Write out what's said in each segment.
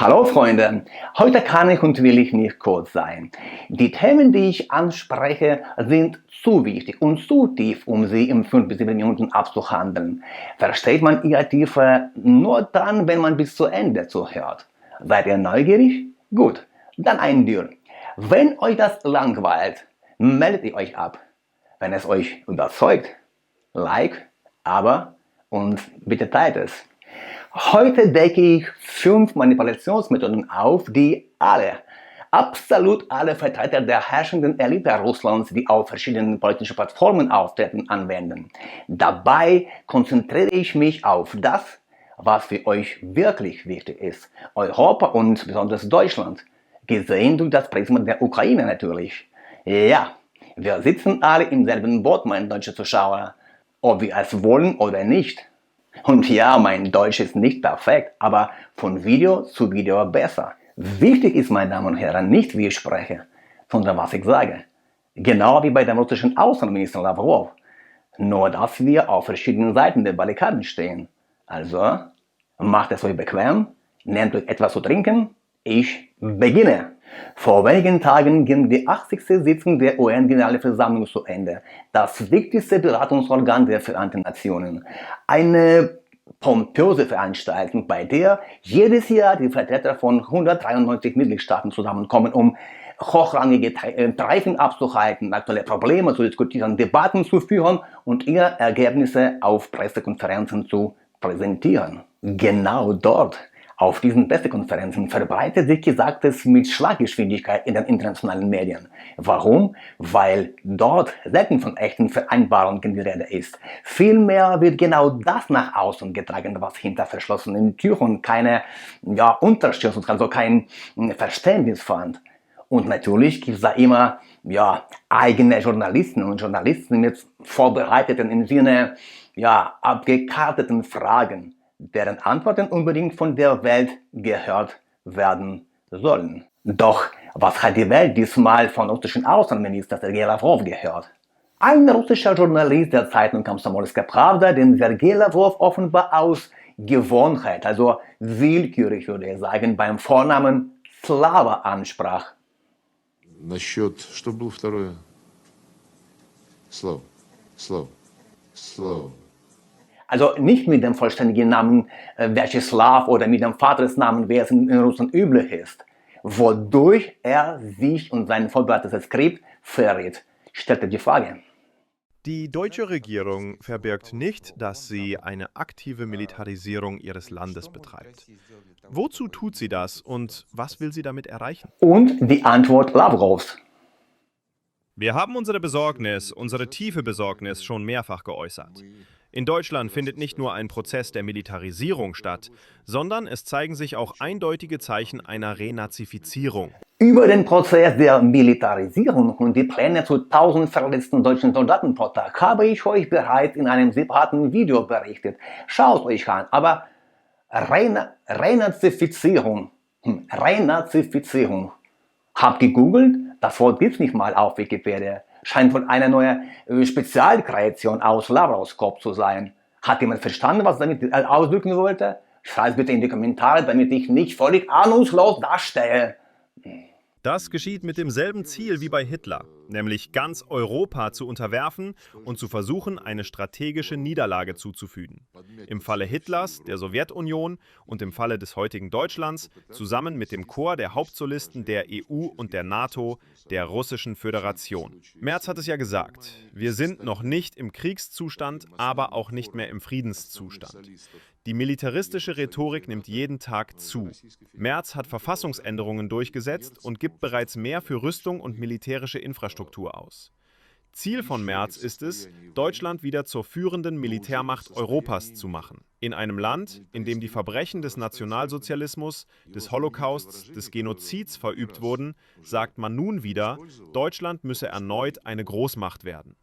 Hallo Freunde, heute kann ich und will ich nicht kurz sein. Die Themen, die ich anspreche, sind zu wichtig und zu tief, um sie in 5 bis 7 Minuten abzuhandeln. Versteht man ihre Tiefe nur dann, wenn man bis zu Ende zuhört. Seid ihr neugierig? Gut, dann ein Deal. Wenn euch das langweilt, meldet ihr euch ab. Wenn es euch überzeugt, Like, aber und bitte teilt es. Heute decke ich 5 Manipulationsmethoden auf, die absolut alle Vertreter der herrschenden Elite Russlands, die auf verschiedenen politischen Plattformen auftreten, anwenden. Dabei konzentriere ich mich auf das, was für euch wirklich wichtig ist. Europa und besonders Deutschland. Gesehen durch das Prisma der Ukraine natürlich. Ja, wir sitzen alle im selben Boot, mein deutscher Zuschauer. Ob wir es wollen oder nicht. Und ja, mein Deutsch ist nicht perfekt, aber von Video zu Video besser. Wichtig ist, meine Damen und Herren, nicht wie ich spreche, sondern was ich sage. Genau wie bei dem russischen Außenminister Lavrov. Nur, dass wir auf verschiedenen Seiten der Barrikaden stehen. Also, macht es euch bequem, nehmt euch etwas zu trinken, ich beginne. Vor wenigen Tagen ging die 80. Sitzung der UN-Generalversammlung zu Ende, das wichtigste Beratungsorgan der Vereinten Nationen. Eine pompöse Veranstaltung, bei der jedes Jahr die Vertreter von 193 Mitgliedstaaten zusammenkommen, um hochrangige Treffen abzuhalten, aktuelle Probleme zu diskutieren, Debatten zu führen und ihre Ergebnisse auf Pressekonferenzen zu präsentieren. Genau dort, auf diesen Pressekonferenzen, verbreitet sich Gesagtes mit Schlaggeschwindigkeit in den internationalen Medien. Warum? Weil dort selten von echten Vereinbarungen die Rede ist. Vielmehr wird genau das nach außen getragen, was hinter verschlossenen Türen keine Unterstützung, also kein Verständnis fand. Und natürlich gibt es da immer eigene Journalisten und Journalisten mit vorbereiteten, im Sinne abgekarteten Fragen, deren Antworten unbedingt von der Welt gehört werden sollen. Doch was hat die Welt diesmal von russischen Außenminister Sergei Lavrov gehört? Ein russischer Journalist der Zeitung Komsomolskaja Prawda, den Sergei Lavrov offenbar aus Gewohnheit, also willkürlich würde ich sagen, beim Vornamen Slava ansprach. Насчет, что было второе? Слава. Also nicht mit dem vollständigen Namen Vyacheslav oder mit dem Vatersnamen, wie es in Russland üblich ist. Wodurch er sich und sein vorbereitetes Skript verrät, stellte die Frage. Die deutsche Regierung verbirgt nicht, dass sie eine aktive Militarisierung ihres Landes betreibt. Wozu tut sie das und was will sie damit erreichen? Und die Antwort Lavrovs. Wir haben unsere tiefe Besorgnis schon mehrfach geäußert. In Deutschland findet nicht nur ein Prozess der Militarisierung statt, sondern es zeigen sich auch eindeutige Zeichen einer Renazifizierung. Über den Prozess der Militarisierung und die Pläne zu 1000 verletzten deutschen Soldaten pro Tag habe ich euch bereits in einem separaten Video berichtet. Schaut euch an, aber Renazifizierung. Habt gegoogelt? Das Wort gibt es nicht mal auf Wikipedia. Scheint wohl eine neue Spezialkreation aus Lavrovs Kopf zu sein. Hat jemand verstanden, was damit ausdrücken wollte? Schreibt bitte in die Kommentare, damit ich nicht völlig ahnungslos darstelle. Das geschieht mit demselben Ziel wie bei Hitler, nämlich ganz Europa zu unterwerfen und zu versuchen, eine strategische Niederlage zuzufügen. Im Falle Hitlers, der Sowjetunion und im Falle des heutigen Deutschlands zusammen mit dem Chor der Hauptsolisten der EU und der NATO, der Russischen Föderation. Merz hat es ja gesagt, wir sind noch nicht im Kriegszustand, aber auch nicht mehr im Friedenszustand. Die militaristische Rhetorik nimmt jeden Tag zu. Merz hat Verfassungsänderungen durchgesetzt und gibt bereits mehr für Rüstung und militärische Infrastruktur aus. Ziel von Merz ist es, Deutschland wieder zur führenden Militärmacht Europas zu machen. In einem Land, in dem die Verbrechen des Nationalsozialismus, des Holocausts, des Genozids verübt wurden, sagt man nun wieder, Deutschland müsse erneut eine Großmacht werden.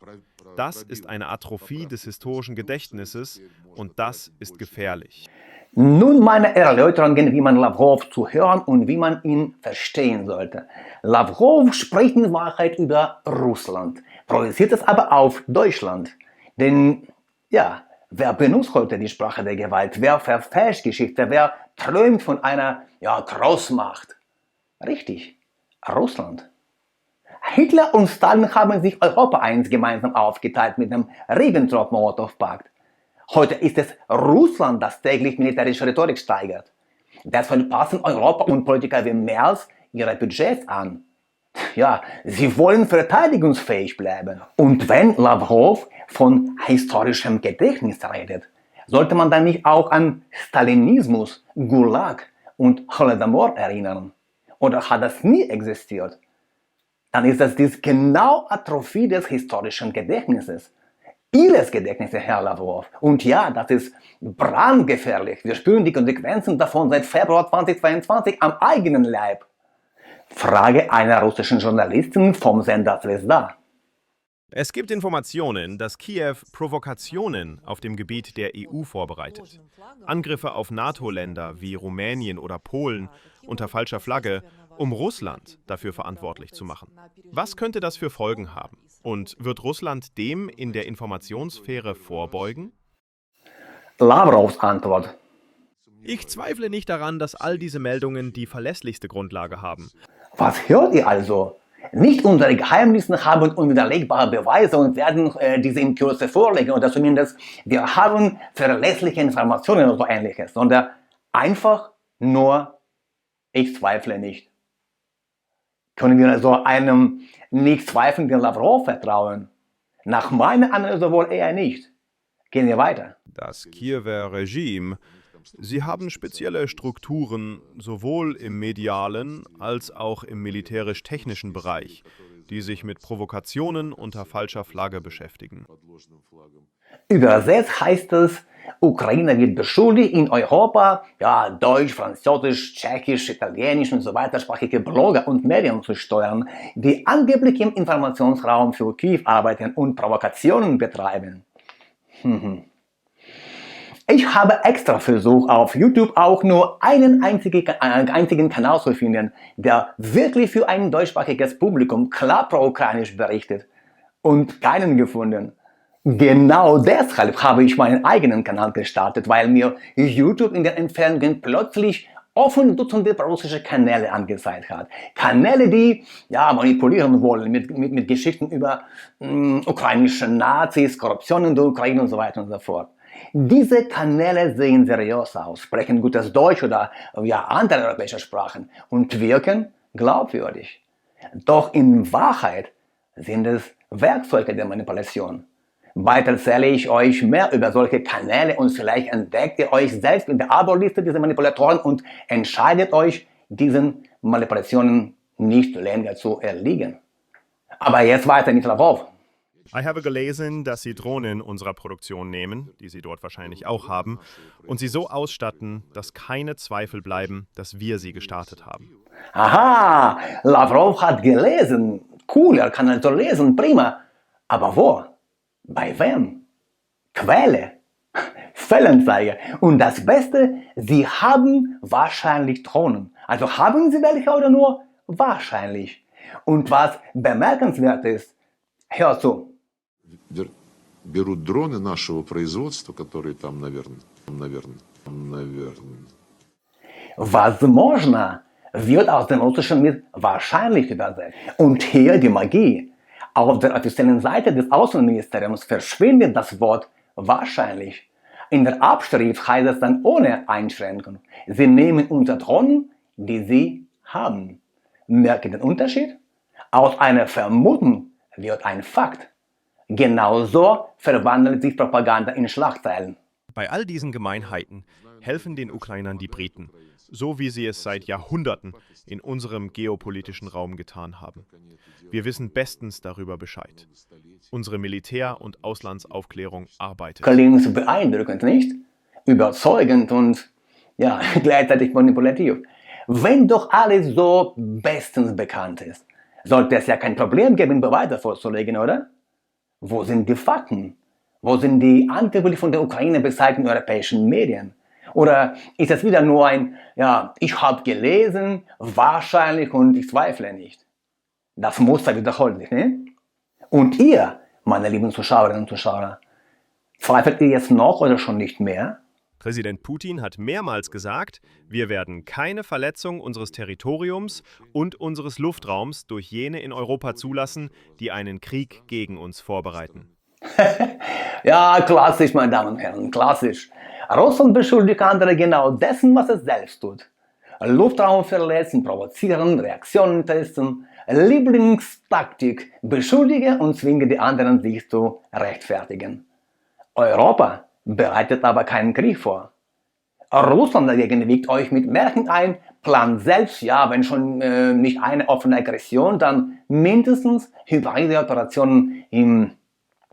Das ist eine Atrophie des historischen Gedächtnisses und das ist gefährlich. Nun meine Erläuterungen, wie man Lavrov zuhören und wie man ihn verstehen sollte. Lavrov spricht in Wahrheit über Russland, projiziert es aber auf Deutschland. Denn Wer benutzt heute die Sprache der Gewalt? Wer verfälscht Geschichte? Wer träumt von einer Großmacht? Richtig, Russland. Hitler und Stalin haben sich Europa einst gemeinsam aufgeteilt mit dem Ribbentrop-Molotow-Pakt. Heute ist es Russland, das täglich militärische Rhetorik steigert. Deshalb passen Europa und Politiker wie Merz ihre Budgets an. Ja, sie wollen verteidigungsfähig bleiben. Und wenn Lavrov von historischem Gedächtnis redet, sollte man dann nicht auch an Stalinismus, Gulag und Holodomor erinnern? Oder hat das nie existiert? Dann ist das dies genau Atrophie des historischen Gedächtnisses. Ihres Gedächtnisses, Herr Lavrov. Und ja, das ist brandgefährlich. Wir spüren die Konsequenzen davon seit Februar 2022 am eigenen Leib. Frage einer russischen Journalistin vom Sender Zvezda. Es gibt Informationen, dass Kiew Provokationen auf dem Gebiet der EU vorbereitet. Angriffe auf NATO-Länder wie Rumänien oder Polen unter falscher Flagge, um Russland dafür verantwortlich zu machen. Was könnte das für Folgen haben? Und wird Russland dem in der Informationssphäre vorbeugen? Lavrovs Antwort. Ich zweifle nicht daran, dass all diese Meldungen die verlässlichste Grundlage haben. Was hört ihr also? Nicht unsere Geheimnisse haben unwiderlegbare Beweise und werden diese in Kürze vorlegen, oder zumindest wir haben verlässliche Informationen oder so ähnliches, sondern einfach nur, ich zweifle nicht. Können wir so einem nicht zweifelnden Lavrov vertrauen? Nach meiner Analyse wohl eher nicht. Gehen wir weiter. Das Kiewer Regime, sie haben spezielle Strukturen sowohl im medialen als auch im militärisch-technischen Bereich, die sich mit Provokationen unter falscher Flagge beschäftigen. Übersetzt heißt es, Ukraine wird beschuldigt, in Europa Deutsch, Französisch, Tschechisch, Italienisch und so weitersprachige Blogger und Medien zu steuern, die angeblich im Informationsraum für Kiew arbeiten und Provokationen betreiben. Ich habe extra versucht, auf YouTube auch nur einen einzigen Kanal zu finden, der wirklich für ein deutschsprachiges Publikum klar pro-ukrainisch berichtet. Und keinen gefunden. Genau deshalb habe ich meinen eigenen Kanal gestartet, weil mir YouTube in den Empfehlungen plötzlich offen Dutzende russische Kanäle angezeigt hat. Kanäle, die manipulieren wollen mit Geschichten über ukrainische Nazis, Korruption in der Ukraine und so weiter und so fort. Diese Kanäle sehen seriös aus, sprechen gutes Deutsch oder andere europäische Sprachen und wirken glaubwürdig. Doch in Wahrheit sind es Werkzeuge der Manipulation. Bald erzähle ich euch mehr über solche Kanäle und vielleicht entdeckt ihr euch selbst in der Abo-Liste dieser Manipulatoren und entscheidet euch, diesen Manipulationen nicht länger zu erliegen. Aber jetzt weiter mit Lavrov. Ich habe gelesen, dass Sie Drohnen unserer Produktion nehmen, die Sie dort wahrscheinlich auch haben, und sie so ausstatten, dass keine Zweifel bleiben, dass wir sie gestartet haben. Aha, Lavrov hat gelesen. Cool, er kann also lesen, prima. Aber wo? Bei wem? Quelle. Fellanzeige. Und das Beste, Sie haben wahrscheinlich Drohnen. Also haben Sie welche oder nur wahrscheinlich? Und was bemerkenswert ist, hör zu. Берут дроны нашего производства, которые там, наверное. Возможно wird aus dem Russischen mit wahrscheinlich übersetzt. Und hier die Magie. Auf der offiziellen Seite des Außenministeriums verschwindet das Wort wahrscheinlich. In der Abschrift heißt es dann ohne Einschränkung. Sie nehmen unsere Drohnen, die Sie haben. Merken den Unterschied? Aus einer Vermutung wird ein Fakt. Genauso verwandelt sich Propaganda in Schlagzeilen. Bei all diesen Gemeinheiten helfen den Ukrainern die Briten, so wie sie es seit Jahrhunderten in unserem geopolitischen Raum getan haben. Wir wissen bestens darüber Bescheid. Unsere Militär- und Auslandsaufklärung arbeitet. Klingt beeindruckend, nicht? Überzeugend und gleichzeitig manipulativ. Wenn doch alles so bestens bekannt ist, sollte es ja kein Problem geben, Beweise vorzulegen, oder? Wo sind die Fakten? Wo sind die angeblich von der Ukraine bezeigten europäischen Medien? Oder ist es wieder nur ein, ich habe gelesen, wahrscheinlich und ich zweifle nicht? Das Muster wiederholt sich, ne? Und ihr, meine lieben Zuschauerinnen und Zuschauer, Zweifelt ihr jetzt noch oder schon nicht mehr? Präsident Putin hat mehrmals gesagt, wir werden keine Verletzung unseres Territoriums und unseres Luftraums durch jene in Europa zulassen, die einen Krieg gegen uns vorbereiten. Ja, klassisch, meine Damen und Herren, klassisch. Russland beschuldigt andere genau dessen, was es selbst tut. Luftraum verletzen, provozieren, Reaktionen testen, Lieblingstaktik, beschuldige und zwinge die anderen, sich zu rechtfertigen. Europa bereitet aber keinen Krieg vor. Russland dagegen wiegt euch mit Märchen ein, plant selbst, ja, wenn schon nicht eine offene Aggression, dann mindestens hybride Operationen im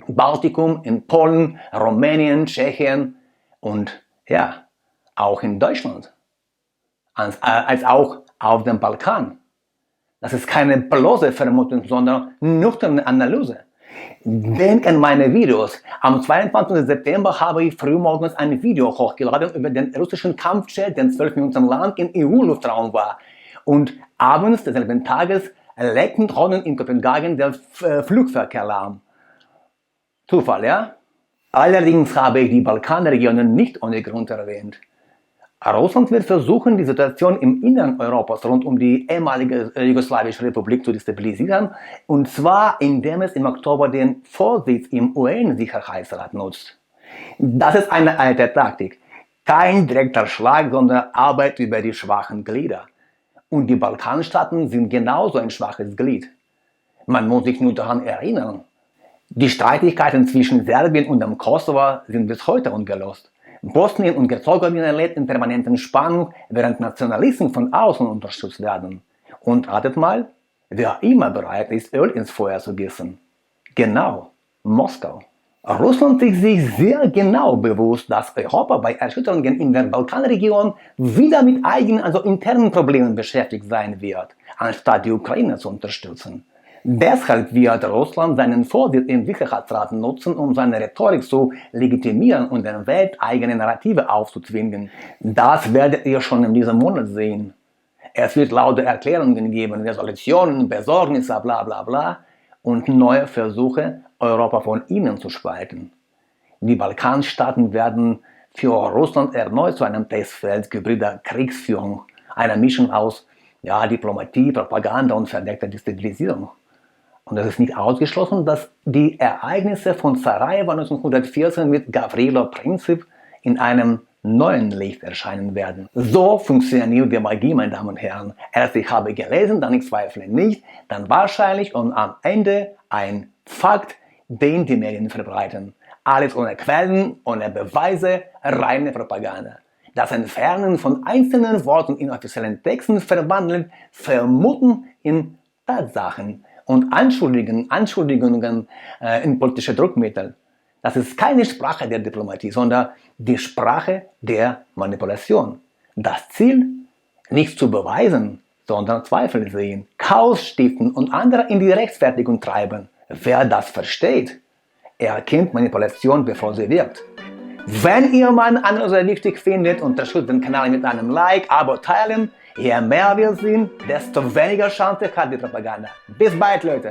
Baltikum, in Polen, Rumänien, Tschechien und ja, auch in Deutschland, als auch auf dem Balkan. Das ist keine bloße Vermutung, sondern nüchterne Analyse. Denk an meine Videos. Am 22. September habe ich frühmorgens ein Video hochgeladen über den russischen Kampfjet, der 12 Minuten lang im EU-Luftraum war. Und abends desselben Tages leckten Drohnen in Kopenhagen der Flugverkehr lahm. Zufall, ja? Allerdings habe ich die Balkanregionen nicht ohne Grund erwähnt. Russland wird versuchen, die Situation im Inneren Europas rund um die ehemalige Jugoslawische Republik zu destabilisieren, und zwar indem es im Oktober den Vorsitz im UN-Sicherheitsrat nutzt. Das ist eine alte Taktik. Kein direkter Schlag, sondern Arbeit über die schwachen Glieder. Und die Balkanstaaten sind genauso ein schwaches Glied. Man muss sich nur daran erinnern. Die Streitigkeiten zwischen Serbien und dem Kosovo sind bis heute ungelöst. Bosnien und Herzegowina lebt in permanenten Spannung, während Nationalisten von außen unterstützt werden. Und ratet mal, wer immer bereit ist, Öl ins Feuer zu gießen. Genau, Moskau. Russland ist sich sehr genau bewusst, dass Europa bei Erschütterungen in der Balkanregion wieder mit eigenen, also internen Problemen beschäftigt sein wird, anstatt die Ukraine zu unterstützen. Deshalb wird Russland seinen Vorsitz im Sicherheitsrat nutzen, um seine Rhetorik zu legitimieren und den welteigene Narrative aufzuzwingen. Das werdet ihr schon in diesem Monat sehen. Es wird laute Erklärungen geben, Resolutionen, Besorgnisse, bla bla bla und neue Versuche, Europa von innen zu spalten. Die Balkanstaaten werden für Russland erneut zu einem Testfeld hybrider Kriegsführung, einer Mischung aus Diplomatie, Propaganda und verdeckter Destabilisierung. Und es ist nicht ausgeschlossen, dass die Ereignisse von Sarajevo 1914 mit Gavrilo Princip in einem neuen Licht erscheinen werden. So funktioniert die Magie, meine Damen und Herren. Erst ich habe gelesen, dann ich zweifle nicht, dann wahrscheinlich und am Ende ein Fakt, den die Medien verbreiten. Alles ohne Quellen, ohne Beweise, reine Propaganda. Das Entfernen von einzelnen Worten in offiziellen Texten verwandeln Vermuten in Tatsachen und Anschuldigungen in politische Druckmittel. Das ist keine Sprache der Diplomatie, sondern die Sprache der Manipulation. Das Ziel, nichts zu beweisen, sondern Zweifel sehen, Chaos stiften und andere in die Rechtfertigung treiben. Wer das versteht, erkennt Manipulation, bevor sie wirkt. Wenn ihr meine Analyse wichtig findet, unterstützt den Kanal mit einem Like, Abo, Teilen. Je mehr wir sind, desto weniger Chance hat die Propaganda. Bis bald, Leute!